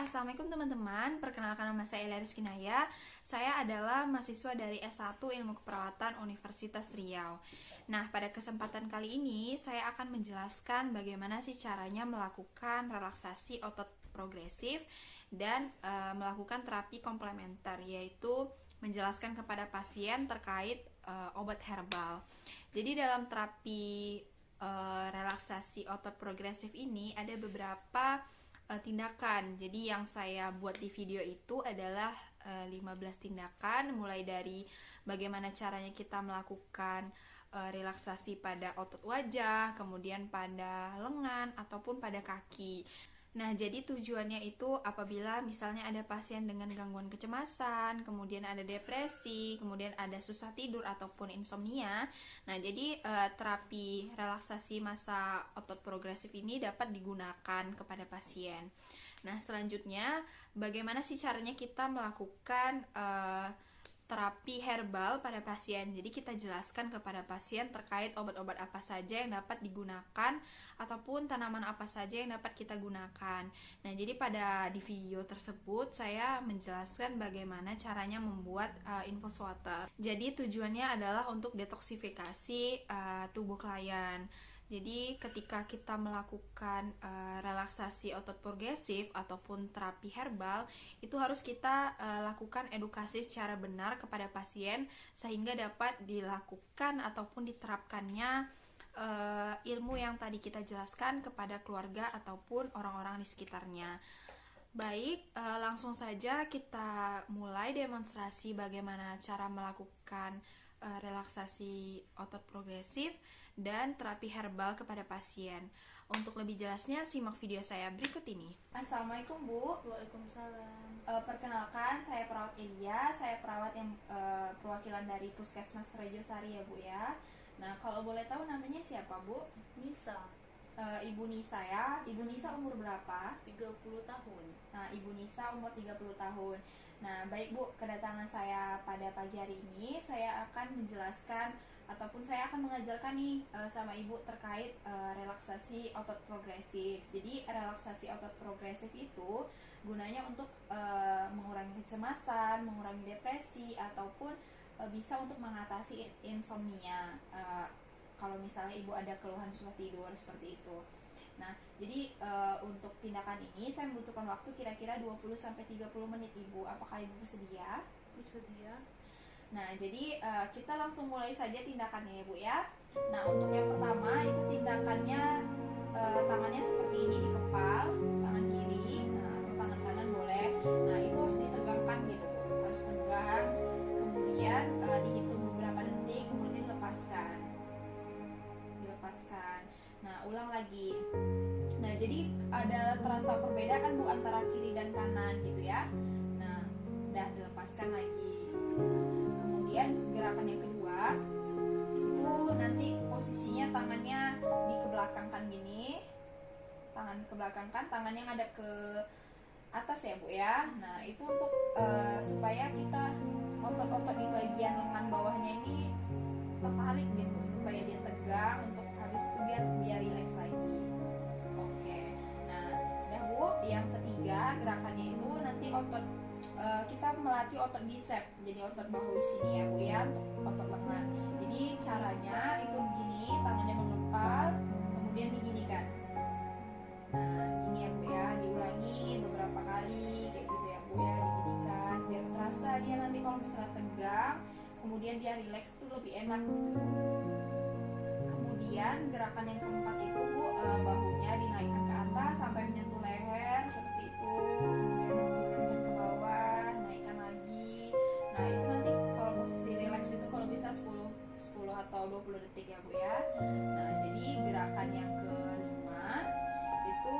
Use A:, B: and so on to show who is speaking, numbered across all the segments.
A: Assalamualaikum teman-teman. Perkenalkan, nama saya Elia Rizkinaya. Saya adalah mahasiswa dari S1 Ilmu Keperawatan Universitas Riau. Nah, pada kesempatan kali ini saya akan menjelaskan bagaimana sih caranya melakukan relaksasi otot progresif dan melakukan terapi komplementer, yaitu menjelaskan kepada pasien terkait obat herbal. Jadi dalam terapi relaksasi otot progresif ini ada beberapa tindakan. Jadi yang saya buat di video itu adalah 15 tindakan, mulai dari bagaimana caranya kita melakukan relaksasi pada otot wajah, kemudian pada lengan ataupun pada kaki. Nah, jadi tujuannya itu apabila misalnya ada pasien dengan gangguan kecemasan, kemudian ada depresi, kemudian ada susah tidur ataupun insomnia. Nah, jadi terapi relaksasi masa otot progresif ini dapat digunakan kepada pasien. Nah, selanjutnya bagaimana sih caranya kita melakukan terapi herbal pada pasien. Jadi kita jelaskan kepada pasien terkait obat-obat apa saja yang dapat digunakan ataupun tanaman apa saja yang dapat kita gunakan. Nah, jadi di video tersebut saya menjelaskan bagaimana caranya membuat infus water. Jadi tujuannya adalah untuk detoksifikasi tubuh klien. Jadi ketika kita melakukan relaksasi otot progresif ataupun terapi herbal, itu harus kita lakukan edukasi secara benar kepada pasien sehingga dapat dilakukan ataupun diterapkannya ilmu yang tadi kita jelaskan kepada keluarga ataupun orang-orang di sekitarnya. Baik, langsung saja kita mulai demonstrasi bagaimana cara melakukan relaksasi otot progresif dan terapi herbal kepada pasien. Untuk lebih jelasnya, simak video saya berikut ini. Assalamualaikum Bu.
B: Waalaikumsalam.
A: Perkenalkan, saya perawat Elia. Saya perawat yang perwakilan dari Puskesmas Rejosari ya Bu ya. Nah, kalau boleh tahu namanya siapa Bu?
B: Nisa,
A: Ibu Nisa ya. Ibu Nisa umur berapa?
B: 30 tahun.
A: Nah, Ibu Nisa umur 30 tahun. Nah, baik Bu, kedatangan saya pada pagi hari ini, saya akan menjelaskan ataupun saya akan mengajarkan nih sama Ibu terkait relaksasi otot progresif. Jadi, relaksasi otot progresif itu gunanya untuk mengurangi kecemasan, mengurangi depresi, ataupun bisa untuk mengatasi insomnia. Kalau misalnya Ibu ada keluhan susah tidur seperti itu. Nah, jadi untuk tindakan ini saya membutuhkan waktu kira-kira 20-30 menit Ibu. Apakah Ibu bersedia?
B: Bersedia?
A: Nah, jadi kita langsung mulai saja tindakannya ya Bu ya. Nah, untuk yang pertama itu tindakannya tangannya seperti ini di kepal, tangan kiri, atau tangan kanan boleh. Nah, itu harus ditegangkan gitu Bu. Harus tegang. Kemudian dihitung beberapa detik, kemudian dilepaskan. Nah, ulang lagi. Nah, jadi ada terasa perbedaan Bu antara kiri dan kanan gitu ya. Nah, udah dilepaskan lagi. Kemudian gerakan yang kedua itu nanti posisinya tangannya dikebelakangkan gini. Tangan kebelakangkan, tangan yang ada ke atas ya Bu ya. Nah, itu untuk supaya kita otot-otot di bagian lengan bawahnya ini tertarik gitu supaya dia tegang, untuk habis itu biar rileks lagi. Oke. Nah, udah Bu, yang ketiga gerakannya itu nanti otot kita melatih otot bicep. Jadi otot bahu di sini ya Bu ya, untuk otot lengan. Jadi caranya itu begini, tangannya mengepal, kemudian diginikan. Nah, gini ya Bu ya, diulangi beberapa kali kayak gitu ya Bu ya, diginikan biar terasa dia nanti kalau misalnya tegang, kemudian dia rileks tuh lebih enak gitu. Kemudian gerakan yang keempat itu Bu, bahunya dinaikkan ke atas sampai menyentuh leher seperti itu. Kemudian turunkan ke bawah, naikkan lagi. Nah, itu nanti kalau posisi rileks itu kalau bisa 10 atau 20 detik ya Bu ya. Nah, jadi gerakan yang kelima itu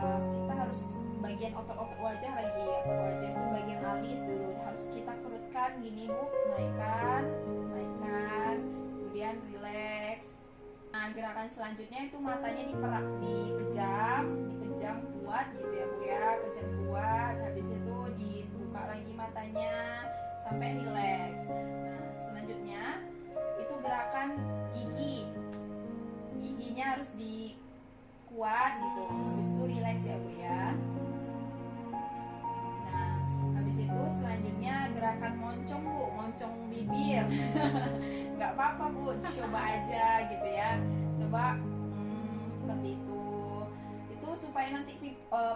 A: kita harus bagian otot-otot wajah lagi. Otot wajah itu bagian alis dulu harus kita kerutkan gini Bu, naikkan, kemudian rileks. Nah, gerakan selanjutnya itu matanya dipejam kuat gitu ya Bu ya, pejam kuat. Habis itu dibuka lagi matanya sampai rileks. Nah, selanjutnya itu gerakan giginya harus dikuat gitu. Habis itu rileks ya Bu ya. gerakan moncong Bu, moncong bibir. Nggak apa-apa Bu, coba aja gitu ya. Coba seperti itu supaya nanti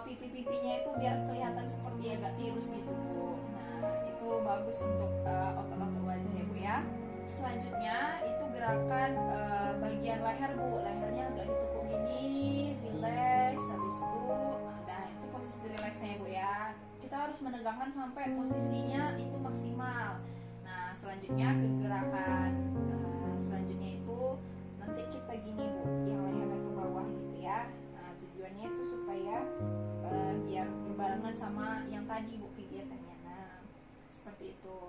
A: pipi-pipinya itu biar kelihatan seperti agak tirus gitu Bu. Nah itu bagus untuk otot-otot wajah ya Bu ya. Selanjutnya itu gerakan bagian leher Bu, lehernya agak ditekuk gini, relax. Habis itu nah itu posisi relaxnya ya Bu ya. Kita harus menegangkan sampai posisinya itu maksimal. Nah selanjutnya ke gerakan selanjutnya itu nanti kita gini Bu, yang lehernya ke bawah gitu ya. Nah tujuannya itu supaya biar berbarengan sama yang tadi Bu kegiatannya. Nah seperti itu.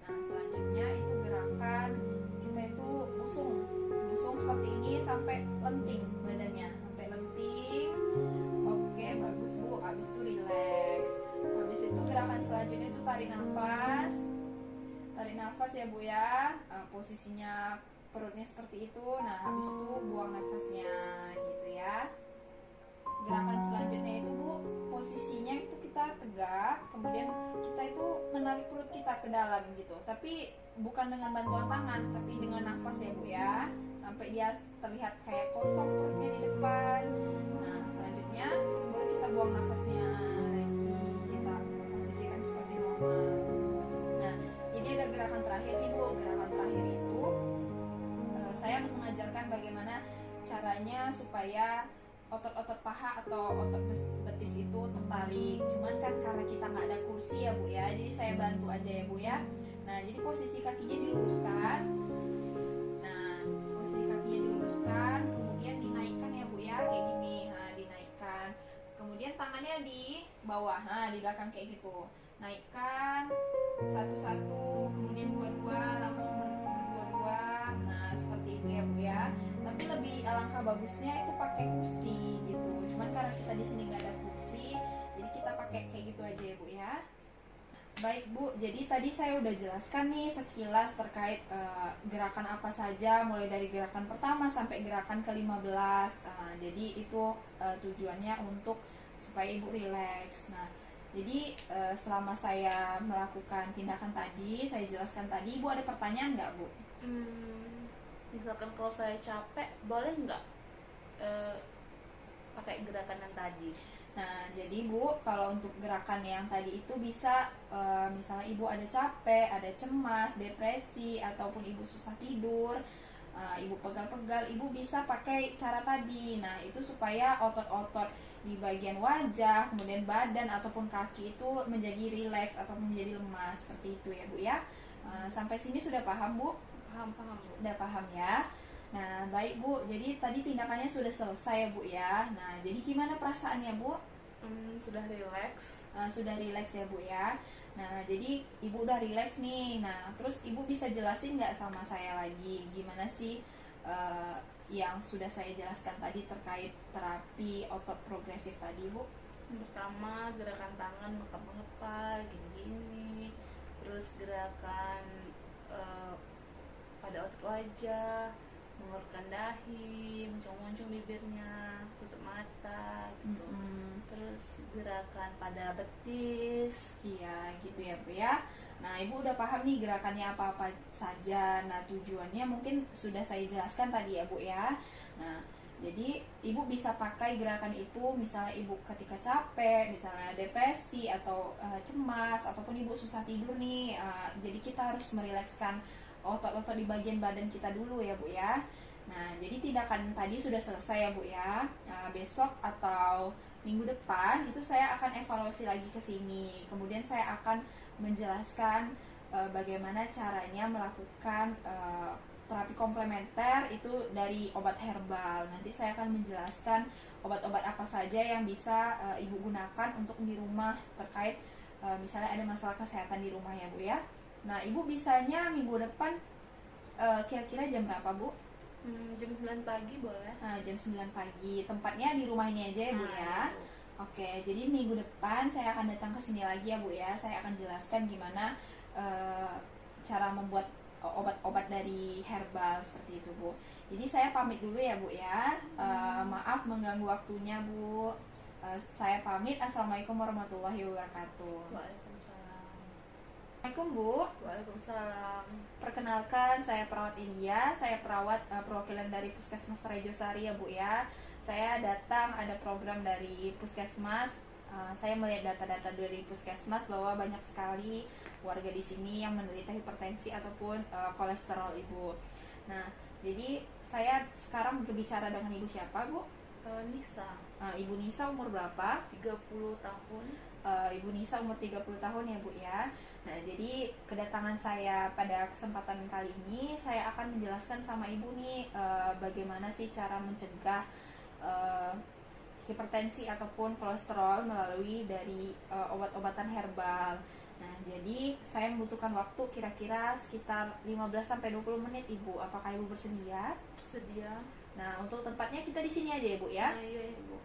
A: Nah selanjutnya itu gerakan kita itu busung seperti ini sampai lenting badannya, sampai lenting. Oke bagus Bu. Habis itu relax. Habis itu gerakan selanjutnya itu tarik nafas ya Bu ya. Posisinya perutnya seperti itu. Nah habis itu buang nafasnya gitu ya. Gerakan selanjutnya itu Bu, posisinya itu kita tegak, kemudian kita itu menarik perut kita ke dalam gitu, tapi bukan dengan bantuan tangan, tapi dengan nafas ya Bu ya, sampai dia terlihat kayak kosong perutnya di depan. Nah selanjutnya baru kita buang nafasnya lagi, kita posisikan seperti normal. Nah ini ada gerakan terakhir nih Bu. Gerakan terakhir itu saya mengajarkan bagaimana caranya supaya otot-otot paha atau otot betis itu tertarik. Cuman kan karena kita nggak ada kursi ya Bu ya, jadi saya bantu aja ya Bu ya. Nah jadi posisi kakinya diluruskan. Nah posisi kakinya diluruskan, kemudian dinaikkan ya Bu ya, kayak gini. Nah dinaikkan, kemudian tangannya di bawah, nah di belakang kayak gitu. Naikkan satu-satu, kemudian dua-dua, langsung berdua-dua. Nah seperti itu ya Bu ya. Tapi lebih alangkah bagusnya itu pakai kursi gitu. Cuman karena kita di sini nggak ada kursi, jadi kita pakai kayak gitu aja ya Bu ya. Baik Bu, jadi tadi saya udah jelaskan nih sekilas terkait gerakan apa saja, mulai dari gerakan pertama sampai gerakan ke-15. Jadi itu tujuannya untuk supaya Ibu rileks. Nah jadi selama saya melakukan tindakan tadi, saya jelaskan tadi, Ibu ada pertanyaan nggak Bu?
B: Misalkan kalau saya capek, boleh nggak pakai gerakan yang tadi?
A: Nah, jadi Bu, kalau untuk gerakan yang tadi itu bisa misalnya Ibu ada capek, ada cemas, depresi, ataupun Ibu susah tidur, Ibu pegal-pegal, Ibu bisa pakai cara tadi. Nah, itu supaya otot-otot di bagian wajah, kemudian badan ataupun kaki itu menjadi rileks ataupun menjadi lemas, seperti itu ya Bu ya. Sampai sini sudah paham Bu?
B: Paham Bu.
A: Udah paham ya. Nah baik Bu, jadi tadi tindakannya sudah selesai ya Bu ya. Nah jadi gimana perasaannya Bu?
B: Sudah rileks.
A: Sudah rileks ya Bu ya. Nah jadi Ibu udah rileks nih. Nah terus Ibu bisa jelasin nggak sama saya lagi gimana sih yang sudah saya jelaskan tadi terkait terapi otot progresif tadi Bu?
B: Pertama gerakan tangan mengepal-ngepal gini-gini, terus gerakan pada otot wajah, mengorkan dahi, mencong-moncong bibirnya, tutup mata gitu. Terus gerakan pada betis.
A: Iya gitu ya Bu ya. Nah Ibu udah paham nih gerakannya apa-apa saja. Nah tujuannya mungkin sudah saya jelaskan tadi ya Bu ya. Nah jadi Ibu bisa pakai gerakan itu misalnya Ibu ketika capek, misalnya depresi atau cemas, ataupun Ibu susah tidur nih. Jadi kita harus merilekskan otot-otot di bagian badan kita dulu ya Bu ya. Nah jadi tindakan tadi sudah selesai ya Bu ya. Besok atau minggu depan itu saya akan evaluasi lagi ke sini. Kemudian saya akan menjelaskan bagaimana caranya melakukan terapi komplementer itu dari obat herbal. Nanti saya akan menjelaskan obat-obat apa saja yang bisa Ibu gunakan untuk di rumah terkait misalnya ada masalah kesehatan di rumah ya Bu ya. Nah Ibu bisanya minggu depan kira-kira jam berapa Bu?
B: Jam 9 pagi boleh.
A: Jam 9 pagi. Tempatnya di rumah ini aja ya Bu ya. Oke, jadi minggu depan saya akan datang ke sini lagi ya Bu ya. Saya akan jelaskan gimana cara membuat obat-obat dari herbal seperti itu Bu. Jadi saya pamit dulu ya Bu ya. Maaf mengganggu waktunya Bu. Saya pamit. Assalamualaikum warahmatullahi wabarakatuh.
B: Waalaikumsalam.
A: Assalamualaikum Bu.
B: Waalaikumsalam.
A: Perkenalkan, saya perawat India. Saya perawat perwakilan dari Puskesmas Rejosari ya Bu ya. Saya datang ada program dari Puskesmas. Saya melihat data-data dari Puskesmas bahwa banyak sekali warga di sini yang menderita hipertensi ataupun kolesterol Ibu. Nah, jadi saya sekarang berbicara dengan Ibu siapa Bu?
B: Nisa,
A: Ibu Nisa umur berapa?
B: 30 tahun.
A: Ibu Nisa umur 30 tahun ya Bu ya. Nah, jadi kedatangan saya pada kesempatan kali ini saya akan menjelaskan sama Ibu nih bagaimana sih cara mencegah hipertensi ataupun kolesterol melalui dari obat-obatan herbal. Nah, jadi saya membutuhkan waktu kira-kira sekitar 15-20 menit Ibu. Apakah Ibu bersedia?
B: Sedia.
A: Nah, untuk tempatnya kita di sini aja ya Bu ya.
B: Iya, Ibu.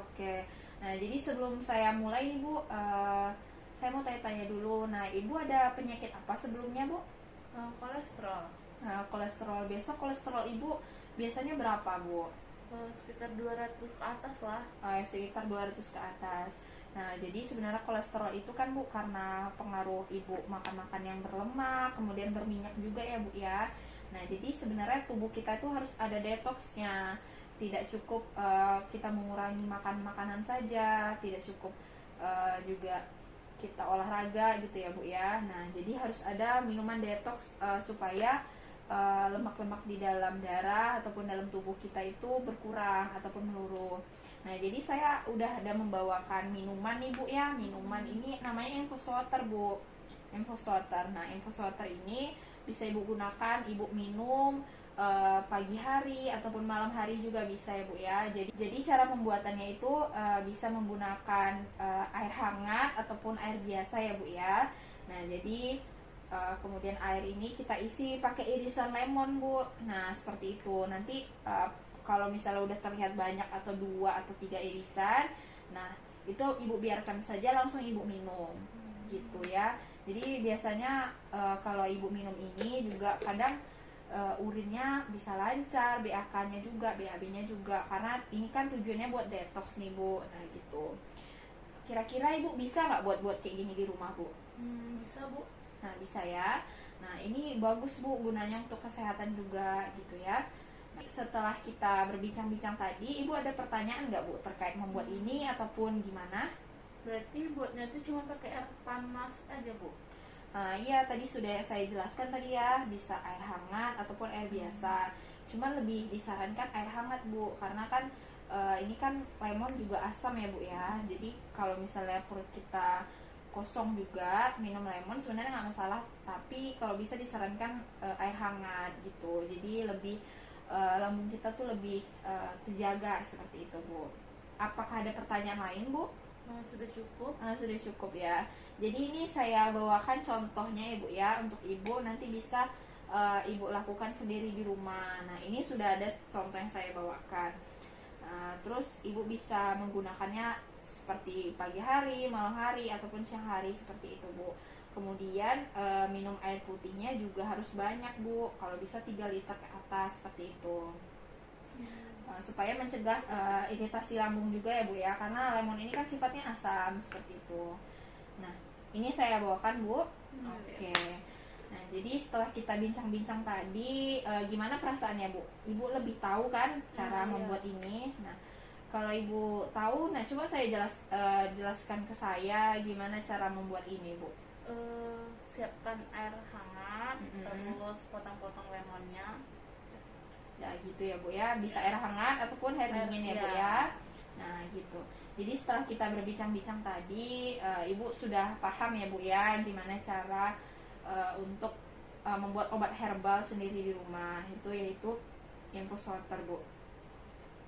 A: Oke. Nah, jadi sebelum saya mulai nih Bu, saya mau tanya-tanya dulu. Nah, Ibu ada penyakit apa sebelumnya Bu?
B: Kolesterol.
A: Nah, kolesterol. Biasa kolesterol Ibu biasanya berapa Bu?
B: Sekitar 200 ke atas lah.
A: Sekitar 200 ke atas. Nah, jadi sebenarnya kolesterol itu kan Bu karena pengaruh Ibu makan-makan yang berlemak, kemudian berminyak juga ya Bu ya. Nah, jadi sebenarnya tubuh kita itu harus ada detoxnya. Tidak cukup kita mengurangi makan makanan saja, tidak cukup juga kita olahraga gitu ya Bu ya. Nah, jadi harus ada minuman detox supaya lemak-lemak di dalam darah ataupun dalam tubuh kita itu berkurang ataupun meluruh. Nah, jadi saya udah ada membawakan minuman nih Bu ya. Minuman ini namanya Infusoter Bu. Infusoter. Nah, Infusoter ini bisa Ibu gunakan, Ibu minum pagi hari ataupun malam hari juga bisa ya Bu ya. Jadi cara pembuatannya itu bisa menggunakan air hangat ataupun air biasa ya Bu ya. Nah, jadi kemudian air ini kita isi pakai irisan lemon Bu. Nah, seperti itu. Nanti kalau misalnya udah terlihat banyak atau 2 atau 3 irisan, nah itu Ibu biarkan saja langsung Ibu minum gitu ya. Jadi biasanya kalau Ibu minum ini juga kadang urinnya bisa lancar, BAK-nya juga, BAB-nya juga, karena ini kan tujuannya buat detox nih Bu. Nah gitu. Kira-kira Ibu bisa nggak buat kayak gini di rumah Bu?
B: Bisa Bu.
A: Nah bisa ya. Nah ini bagus Bu, gunanya untuk kesehatan juga gitu ya. Nah, setelah kita berbincang-bincang tadi, Ibu ada pertanyaan nggak Bu terkait membuat ini ataupun gimana?
B: Berarti buatnya itu cuma pakai air panas aja Bu.
A: Iya, tadi sudah saya jelaskan tadi ya, bisa air hangat ataupun air biasa. Cuman lebih disarankan air hangat Bu, karena kan ini kan lemon juga asam ya Bu ya. Jadi kalau misalnya perut kita kosong juga minum lemon sebenarnya nggak masalah, tapi kalau bisa disarankan air hangat gitu. Jadi lebih lambung kita tuh lebih terjaga seperti itu Bu. Apakah ada pertanyaan lain Bu?
B: Sudah cukup.
A: Sudah cukup ya. Jadi ini saya bawakan contohnya Ibu ya, untuk Ibu nanti bisa Ibu lakukan sendiri di rumah. Nah, ini sudah ada contoh yang saya bawakan. Terus Ibu bisa menggunakannya seperti pagi hari, malam hari ataupun siang hari seperti itu Bu. Kemudian minum air putihnya juga harus banyak Bu. Kalau bisa 3 liter ke atas seperti itu. Supaya mencegah iritasi lambung juga ya Bu ya, karena lemon ini kan sifatnya asam seperti itu. Nah, ini saya bawakan Bu. Oke. Nah, jadi setelah kita bincang-bincang tadi, gimana perasaannya Bu? Ibu lebih tahu kan cara membuat ini. Nah, kalau Ibu tahu, nah coba saya jelaskan ke saya gimana cara membuat ini Bu.
B: Siapkan air hangat, terus potong-potong lemonnya.
A: Ya gitu ya Bu ya, bisa air hangat ataupun air dingin ya Bu ya. Nah gitu. Jadi setelah kita berbincang-bincang tadi, Ibu sudah paham ya Bu ya gimana cara untuk membuat obat herbal sendiri di rumah, itu yaitu Infusoter Bu.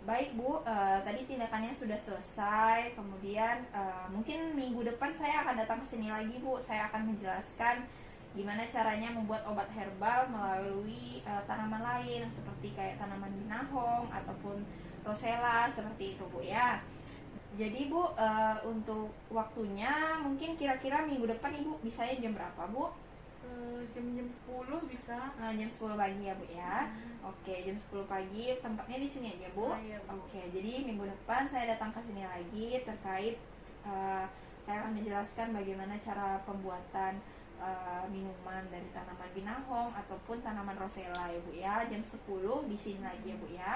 A: Baik Bu, tadi tindakannya sudah selesai. Kemudian mungkin minggu depan saya akan datang ke sini lagi Bu. Saya akan menjelaskan gimana caranya membuat obat herbal melalui tanaman lain seperti kayak tanaman binahong ataupun rosella seperti itu Bu ya. Jadi Bu, untuk waktunya mungkin kira-kira minggu depan Ibu bisanya jam berapa Bu?
B: Jam-jam 10 bisa.
A: Jam 10 pagi ya Bu ya. Oke, jam 10 pagi, tempatnya di sini aja Bu.
B: Iya, Bu.
A: Oke, jadi minggu depan saya datang ke sini lagi terkait saya akan menjelaskan bagaimana cara pembuatan minuman dari tanaman binahong ataupun tanaman rosella ya Bu ya. Jam 10 di sini lagi ya Bu ya.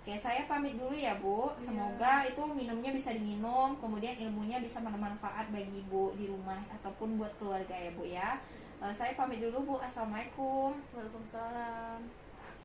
A: Oke, saya pamit dulu ya Bu. Semoga itu minumnya bisa diminum, kemudian ilmunya bisa bermanfaat bagi Ibu di rumah ataupun buat keluarga ya Bu ya. Saya pamit dulu Bu. Assalamualaikum.
B: Waalaikumsalam.